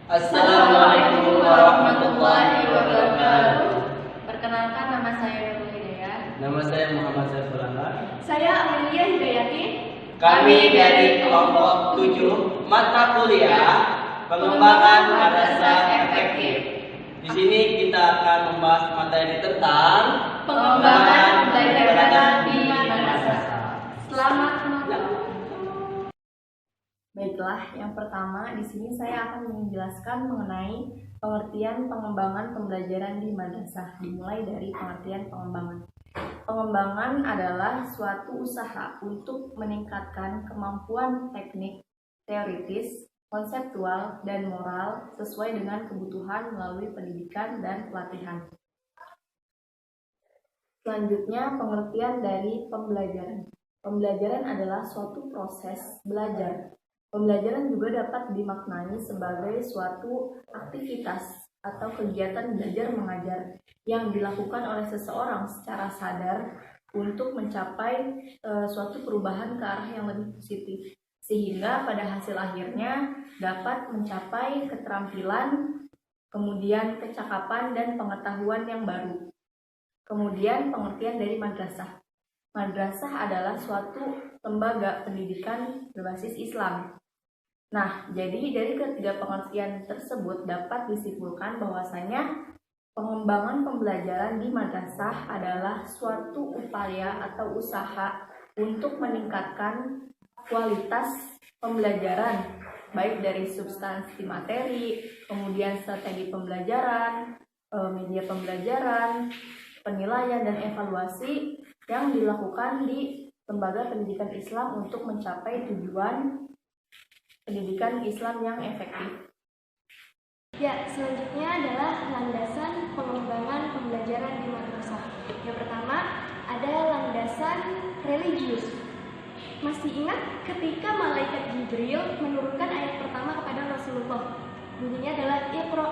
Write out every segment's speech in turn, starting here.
Assalamualaikum warahmatullahi wabarakatuh. Perkenalkan, nama saya Nurul Hidayah. Nama saya Muhammad Saiful Anwar. Saya Amelia Hidayati. Kami dari kelompok 7 mata kuliah pengembangan madrasah efektif. Di sini kita akan membahas materi tentang Pengembangan pembelajaran di madrasah. Selamat menonton. Baiklah, yang pertama di sini saya akan menjelaskan mengenai pengertian pengembangan pembelajaran di madrasah. Dimulai dari pengertian pengembangan. Pengembangan adalah suatu usaha untuk meningkatkan kemampuan teknik, teoritis, konseptual, dan moral sesuai dengan kebutuhan melalui pendidikan dan pelatihan. Selanjutnya, pengertian dari pembelajaran. Pembelajaran adalah suatu proses belajar. Pembelajaran juga dapat dimaknai sebagai suatu aktivitas atau kegiatan belajar mengajar yang dilakukan oleh seseorang secara sadar untuk mencapai suatu perubahan ke arah yang lebih positif, sehingga pada hasil akhirnya dapat mencapai keterampilan, kemudian kecakapan dan pengetahuan yang baru. Kemudian pengertian dari madrasah. Madrasah adalah suatu lembaga pendidikan berbasis Islam. Nah, jadi dari ketiga pengertian tersebut dapat disimpulkan bahwasanya pengembangan pembelajaran di madrasah adalah suatu upaya atau usaha untuk meningkatkan kualitas pembelajaran, baik dari substansi materi, kemudian strategi pembelajaran, media pembelajaran, penilaian dan evaluasi yang dilakukan di lembaga pendidikan Islam untuk mencapai tujuan pendidikan Islam yang efektif. Ya, selanjutnya adalah landasan pengembangan pembelajaran di madrasah. Yang pertama, ada landasan religius. Masih ingat ketika malaikat Jibril menurunkan ayat pertama kepada Rasulullah? Bunyinya adalah Iqra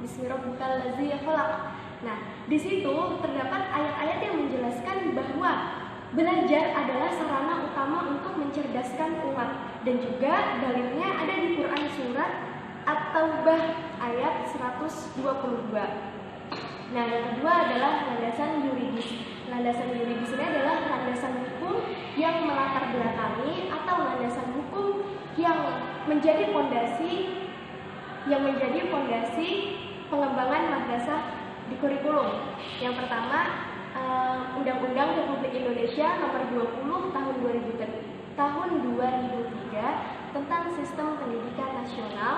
bismi rabbikal ladzi khalaq. Nah, di situ terdapat ayat-ayat yang menjelaskan bahwa belajar adalah sarana utama untuk mencerdaskan umat, dan juga dalilnya ada di Quran surat At-Taubah ayat 122. Nah, yang kedua adalah landasan yuridis. Landasan yuridis ini adalah landasan hukum yang melatar belakangi atau landasan hukum yang menjadi fondasi pengembangan madrasah di kurikulum. Yang pertama, Undang-Undang Republik Indonesia Nomor 20 Tahun 2003 tentang Sistem Pendidikan Nasional.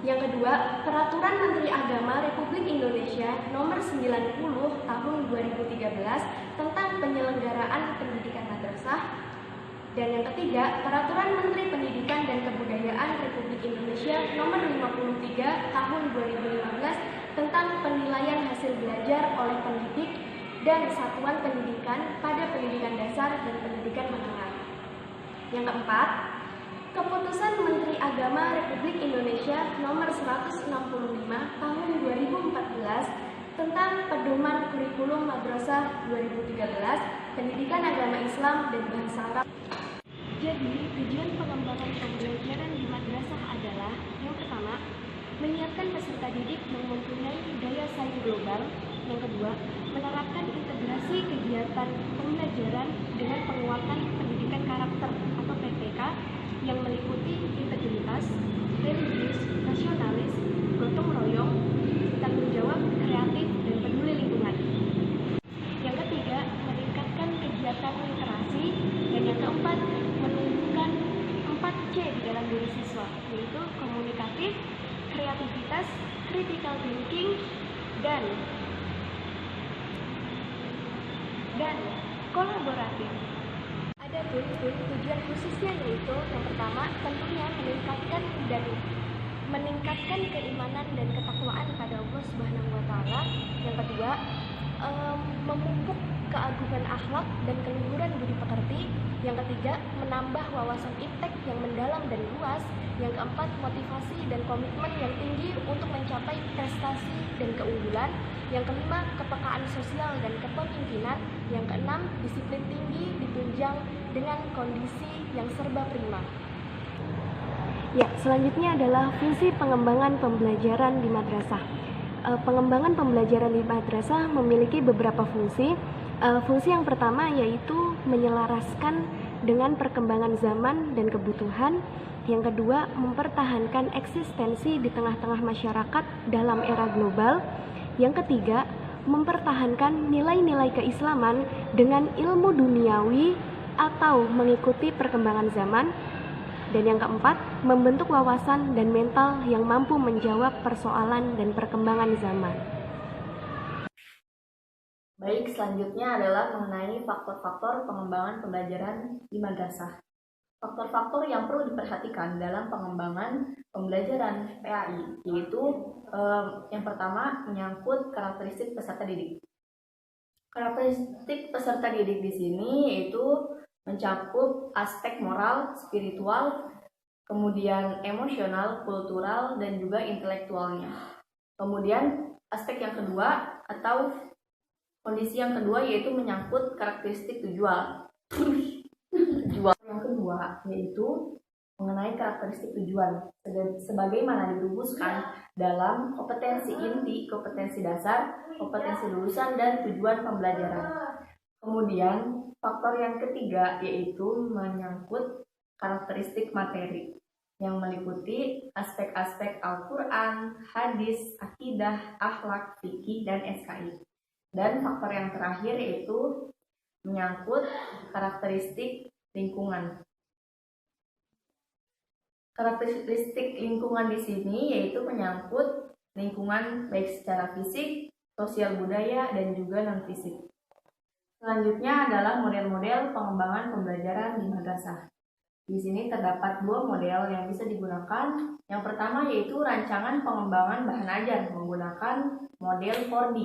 Yang kedua, Peraturan Menteri Agama Republik Indonesia Nomor 90 Tahun 2013 tentang Penyelenggaraan Pendidikan Madrasah. Dan yang ketiga, Peraturan Menteri Pendidikan dan Kebudayaan Republik Indonesia Nomor 53 Tahun 2015 tentang penilaian hasil belajar oleh pendidik dan satuan pendidikan pada pendidikan dasar dan pendidikan menengah. Yang keempat, Keputusan Menteri Agama Republik Indonesia Nomor 165 Tahun 2014 tentang Pedoman Kurikulum Madrasah 2013 Pendidikan Agama Islam dan Bahasa Arab. Jadi, tujuan pengembangan pembelajaran di madrasah adalah yang pertama, menyiapkan peserta didik yang mempunyai daya saing global. Yang kedua, menerapkan integrasi kegiatan pembelajaran dengan penguatan pendidikan karakter atau PPK yang meliputi integritas, religius, nasionalis, gotong royong, tanggung jawab, kreatif, dan peduli lingkungan. Yang ketiga, meningkatkan kegiatan literasi. Dan yang keempat, menumbuhkan 4C di dalam diri siswa, yaitu komunikatif, kreativitas, critical thinking, dan kolaboratif. Adapun tujuan khususnya yaitu yang pertama tentunya meningkatkan keimanan dan ketakwaan pada Allah Subhanahu wa taala. Yang kedua, memupuk keagungan akhlak dan keluhuran budi pekerti. Yang ketiga, menambah wawasan iptek yang mendalam dan luas. Yang keempat, motivasi dan komitmen yang tinggi untuk mencapai prestasi dan keunggulan. Yang kelima, kepekaan sosial dan kepemimpinan. Yang keenam, disiplin tinggi ditunjang dengan kondisi yang serba prima. Ya, selanjutnya adalah fungsi pengembangan pembelajaran di madrasah. Pengembangan pembelajaran di madrasah memiliki beberapa fungsi. Fungsi yang pertama yaitu menyelaraskan dengan perkembangan zaman dan kebutuhan. Yang kedua, mempertahankan eksistensi di tengah-tengah masyarakat dalam era global. Yang ketiga, mempertahankan nilai-nilai keislaman dengan ilmu duniawi atau mengikuti perkembangan zaman. Dan yang keempat, membentuk wawasan dan mental yang mampu menjawab persoalan dan perkembangan zaman. Baik, selanjutnya adalah mengenai faktor-faktor pengembangan pembelajaran di madrasah. Faktor-faktor yang perlu diperhatikan dalam pengembangan pembelajaran PAI yaitu yang pertama menyangkut karakteristik peserta didik. Karakteristik peserta didik di sini yaitu mencakup aspek moral, spiritual, kemudian emosional, kultural, dan juga intelektualnya. Kemudian aspek yang kedua atau kondisi yang kedua yaitu menyangkut karakteristik tujuan. Yang kedua yaitu mengenai karakteristik tujuan sebagaimana dirumuskan dalam kompetensi inti, kompetensi dasar, kompetensi lulusan, dan tujuan pembelajaran. Kemudian faktor yang ketiga yaitu menyangkut karakteristik materi yang meliputi aspek-aspek Al-Quran, hadis, akidah, akhlak, fikih, dan SKI. Dan faktor yang terakhir yaitu menyangkut karakteristik lingkungan. Karakteristik lingkungan di sini yaitu menyangkut lingkungan baik secara fisik, sosial budaya, dan juga non-fisik. Selanjutnya adalah model-model pengembangan pembelajaran di madrasah. Di sini terdapat dua model yang bisa digunakan. Yang pertama yaitu rancangan pengembangan bahan ajar menggunakan model 4D.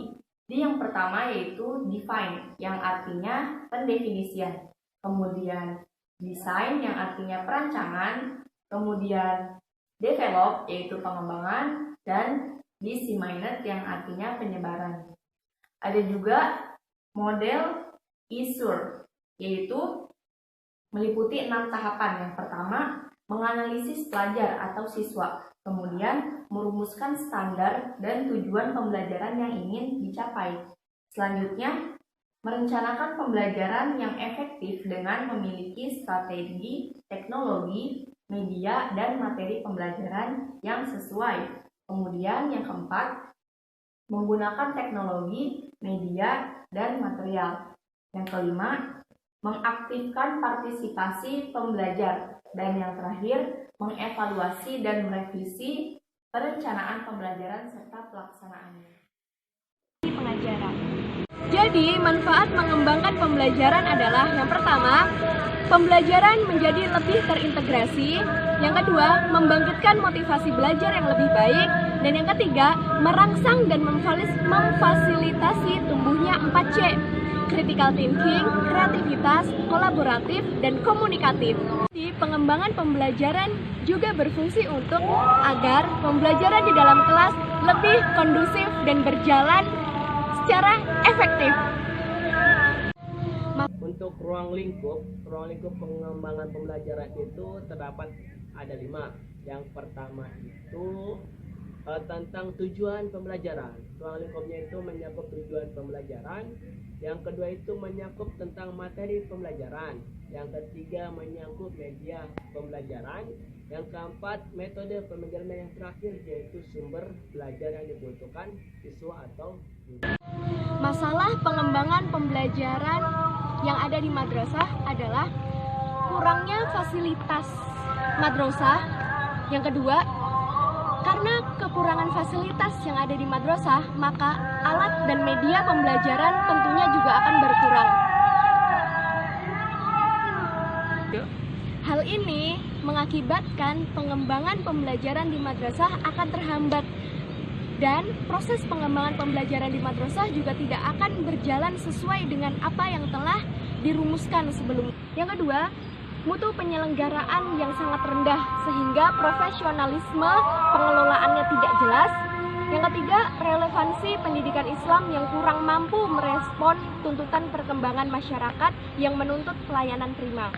Yang pertama yaitu define, yang artinya pendefinisian. Kemudian design, yang artinya perancangan. Kemudian develop, yaitu pengembangan. Dan disseminate, yang artinya penyebaran. Ada juga model ISUR, yaitu meliputi 6 tahapan. Yang pertama, menganalisis pelajar atau siswa. Kemudian, merumuskan standar dan tujuan pembelajaran yang ingin dicapai. Selanjutnya, merencanakan pembelajaran yang efektif dengan memiliki strategi, teknologi, media, dan materi pembelajaran yang sesuai. Kemudian, yang keempat, menggunakan teknologi, media, dan material. Yang kelima, mengaktifkan partisipasi pembelajar. Dan yang terakhir, mengevaluasi dan merevisi perencanaan pembelajaran serta pelaksanaannya. Pengajaran. Jadi, manfaat mengembangkan pembelajaran adalah yang pertama, pembelajaran menjadi lebih terintegrasi. Yang kedua, membangkitkan motivasi belajar yang lebih baik. Dan yang ketiga, merangsang dan memfasilitasi tumbuhnya 4C. Critical thinking, kreativitas, kolaboratif, dan komunikatif. Di pengembangan pembelajaran juga berfungsi untuk agar pembelajaran di dalam kelas lebih kondusif dan berjalan secara efektif. Untuk ruang lingkup pengembangan pembelajaran itu terdapat ada 5. Yang pertama itu tentang tujuan pembelajaran. Ruang lingkupnya itu menyangkut tujuan pembelajaran. Yang kedua itu menyangkut tentang materi pembelajaran. Yang ketiga menyangkut media pembelajaran. Yang keempat metode pembelajaran. Yang terakhir yaitu sumber belajar yang dibutuhkan siswa atau guru. Masalah pengembangan pembelajaran yang ada di madrasah adalah kurangnya fasilitas madrasah. Yang kedua, karena kekurangan fasilitas yang ada di madrasah, maka alat dan media pembelajaran tentunya juga akan berkurang. Hal ini mengakibatkan pengembangan pembelajaran di madrasah akan terhambat. Dan proses pengembangan pembelajaran di madrasah juga tidak akan berjalan sesuai dengan apa yang telah dirumuskan sebelumnya. Yang kedua, mutu penyelenggaraan yang sangat rendah sehingga profesionalisme pengelolaannya tidak jelas. Yang ketiga, relevansi pendidikan Islam yang kurang mampu merespon tuntutan perkembangan masyarakat yang menuntut pelayanan prima.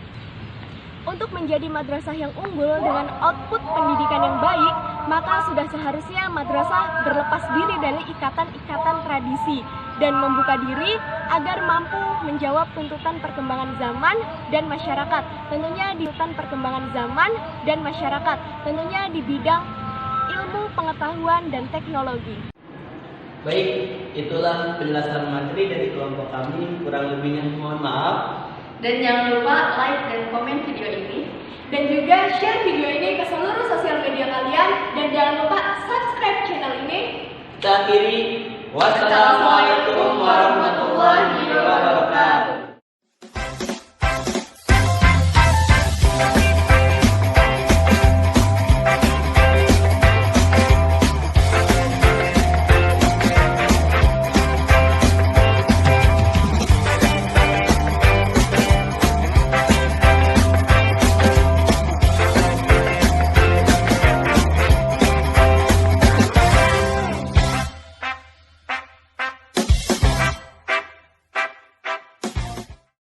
Untuk menjadi madrasah yang unggul dengan output pendidikan yang baik, maka sudah seharusnya madrasah berlepas diri dari ikatan-ikatan tradisi dan membuka diri agar mampu menjawab tuntutan perkembangan zaman dan masyarakat. Tentunya di tuntutan perkembangan zaman dan masyarakat, tentunya di bidang ilmu pengetahuan dan teknologi. Baik, itulah penjelasan materi dari kelompok kami. Kurang lebihnya mohon maaf. Dan jangan lupa like dan komen video ini. Dan juga share video ini ke seluruh sosial media kalian. Dan jangan lupa subscribe channel ini. Kita akhiri. Wassalamualaikum warahmatullahi